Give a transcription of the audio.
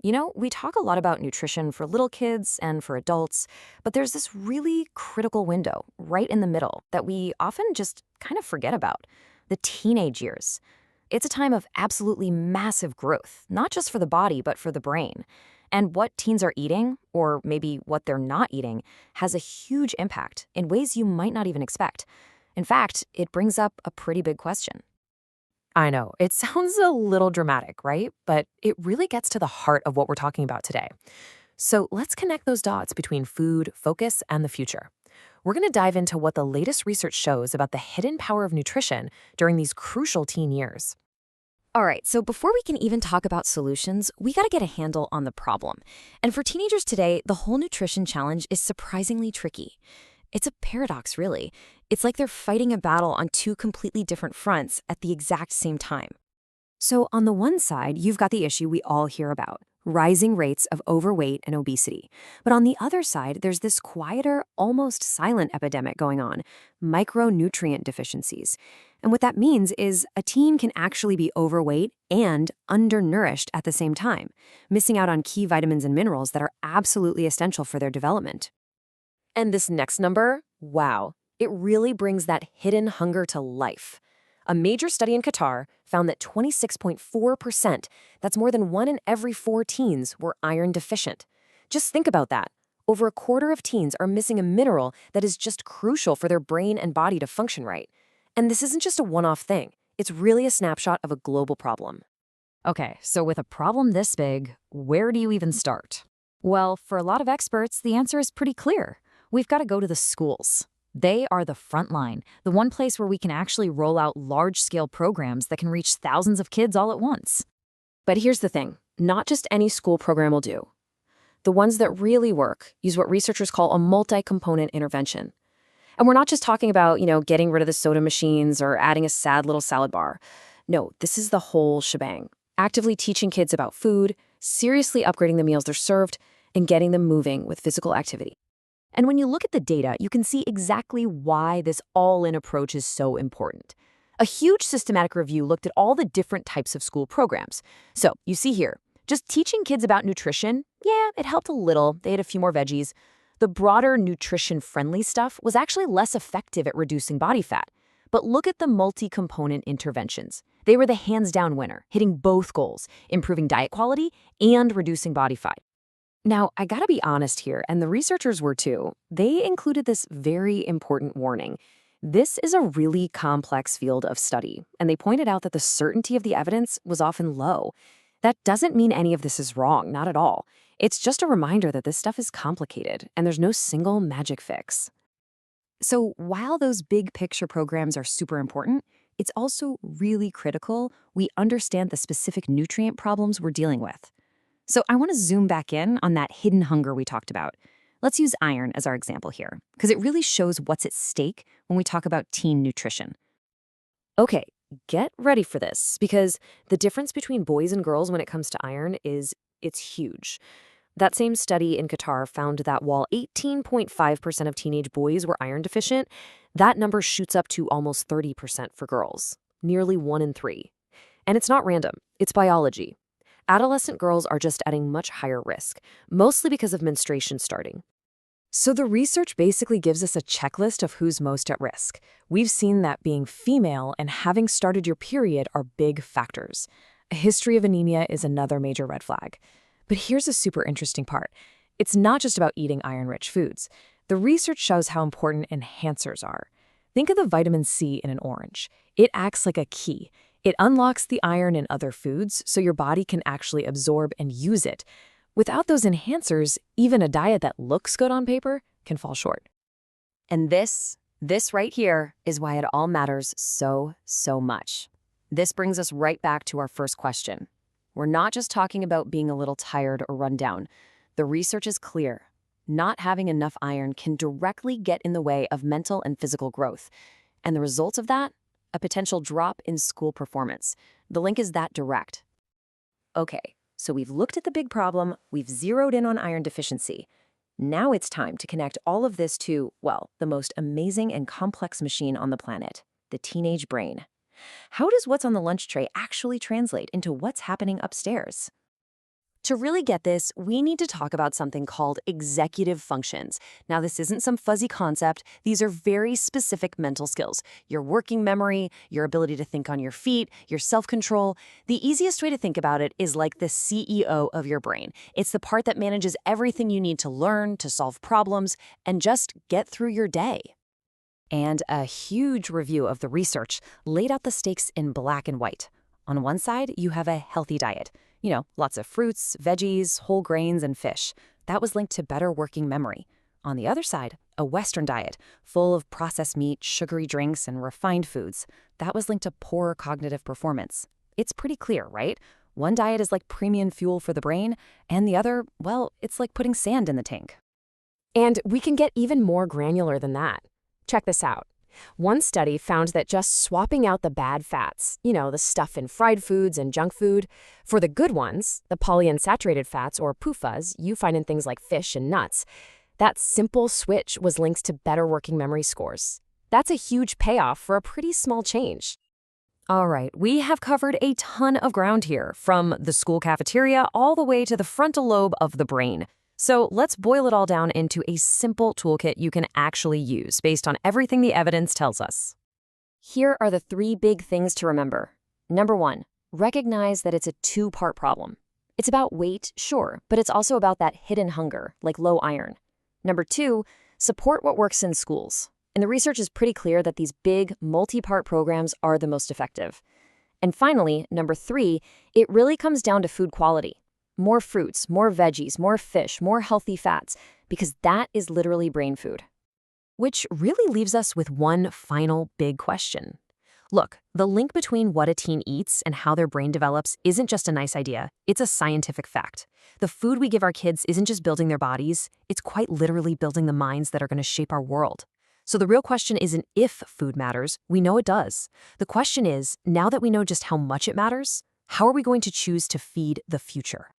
We talk a lot about nutrition for little kids and for adults, but there's this really critical window right in the middle that we often just kind of forget about: the teenage years. It's a time of absolutely massive growth, not just for the body, but for the brain. And what teens are eating, or maybe what they're not eating, has a huge impact in ways you might not even expect. In fact, it brings up a pretty big question. I know, it sounds a little dramatic, right? But it really gets to the heart of what we're talking about today. So let's connect those dots between food, focus, and the future. We're going to dive into what the latest research shows about the hidden power of nutrition during these crucial teen years. All right, so before we can even talk about solutions, we got to get a handle on the problem. And for teenagers today, the whole nutrition challenge is surprisingly tricky. It's a paradox, really. It's like they're fighting a battle on two completely different fronts at the exact same time. So on the one side, you've got the issue we all hear about: rising rates of overweight and obesity. But on the other side, there's this quieter, almost silent epidemic going on: micronutrient deficiencies. And what that means is a teen can actually be overweight and undernourished at the same time, missing out on key vitamins and minerals that are absolutely essential for their development. And this next number, wow, it really brings that hidden hunger to life. A major study in Qatar found that 26.4%, that's more than 1 in every 4 teens, were iron deficient. Just think about that. Over a quarter of teens are missing a mineral that is just crucial for their brain and body to function right. And this isn't just a one-off thing. It's really a snapshot of a global problem. Okay, so with a problem this big, where do you even start? Well, for a lot of experts, the answer is pretty clear. We've got to go to the schools. They are the front line, the one place where we can actually roll out large-scale programs that can reach thousands of kids all at once. But here's the thing, not just any school program will do. The ones that really work use what researchers call a multi-component intervention. And we're not just talking about, getting rid of the soda machines or adding a sad little salad bar. No, this is the whole shebang. Actively teaching kids about food, seriously upgrading the meals they're served, and getting them moving with physical activity. And when you look at the data, you can see exactly why this all-in approach is so important. A huge systematic review looked at all the different types of school programs. So you see here, just teaching kids about nutrition, yeah, it helped a little. They ate a few more veggies. The broader nutrition-friendly stuff was actually less effective at reducing body fat. But look at the multi-component interventions. They were the hands-down winner, hitting both goals: improving diet quality and reducing body fat. Now, I gotta be honest here, and the researchers were too. They included this very important warning. This is a really complex field of study, and they pointed out that the certainty of the evidence was often low. That doesn't mean any of this is wrong, not at all. It's just a reminder that this stuff is complicated, and there's no single magic fix. So while those big picture programs are super important, it's also really critical we understand the specific nutrient problems we're dealing with. So I want to zoom back in on that hidden hunger we talked about. Let's use iron as our example here, because it really shows what's at stake when we talk about teen nutrition. Okay, get ready for this, because the difference between boys and girls when it comes to iron it's huge. That same study in Qatar found that while 18.5% of teenage boys were iron deficient, that number shoots up to almost 30% for girls, nearly 1 in 3. And it's not random, it's biology. Adolescent girls are just at a much higher risk, mostly because of menstruation starting. So the research basically gives us a checklist of who's most at risk. We've seen that being female and having started your period are big factors. A history of anemia is another major red flag. But here's a super interesting part. It's not just about eating iron-rich foods. The research shows how important enhancers are. Think of the vitamin C in an orange. It acts like a key. It unlocks the iron in other foods so your body can actually absorb and use it. Without those enhancers, even a diet that looks good on paper can fall short. And this right here is why it all matters so much. This brings us right back to our first question. We're not just talking about being a little tired or run down. The research is clear. Not having enough iron can directly get in the way of mental and physical growth. And the results of that? A potential drop in school performance. The link is that direct. Okay, so we've looked at the big problem, we've zeroed in on iron deficiency. Now it's time to connect all of this to, well, the most amazing and complex machine on the planet, the teenage brain. How does what's on the lunch tray actually translate into what's happening upstairs? To really get this, we need to talk about something called executive functions. Now, this isn't some fuzzy concept. These are very specific mental skills. Your working memory, your ability to think on your feet, your self-control. The easiest way to think about it is like the CEO of your brain. It's the part that manages everything you need to learn, to solve problems, and just get through your day. And a huge review of the research laid out the stakes in black and white. On one side, you have a healthy diet. Lots of fruits, veggies, whole grains, and fish. That was linked to better working memory. On the other side, a Western diet, full of processed meat, sugary drinks, and refined foods. That was linked to poorer cognitive performance. It's pretty clear, right? One diet is like premium fuel for the brain, and the other, well, it's like putting sand in the tank. And we can get even more granular than that. Check this out. One study found that just swapping out the bad fats, the stuff in fried foods and junk food, for the good ones, the polyunsaturated fats or PUFAs you find in things like fish and nuts, that simple switch was linked to better working memory scores. That's a huge payoff for a pretty small change. All right, we have covered a ton of ground here, from the school cafeteria all the way to the frontal lobe of the brain. So let's boil it all down into a simple toolkit you can actually use based on everything the evidence tells us. Here are the 3 big things to remember. Number 1, recognize that it's a 2-part problem. It's about weight, sure, but it's also about that hidden hunger, like low iron. Number 2, support what works in schools. And the research is pretty clear that these big, multi-part programs are the most effective. And finally, number 3, it really comes down to food quality. More fruits, more veggies, more fish, more healthy fats, because that is literally brain food. Which really leaves us with one final big question. Look, the link between what a teen eats and how their brain develops isn't just a nice idea, it's a scientific fact. The food we give our kids isn't just building their bodies, it's quite literally building the minds that are going to shape our world. So the real question isn't if food matters, we know it does. The question is, now that we know just how much it matters, how are we going to choose to feed the future?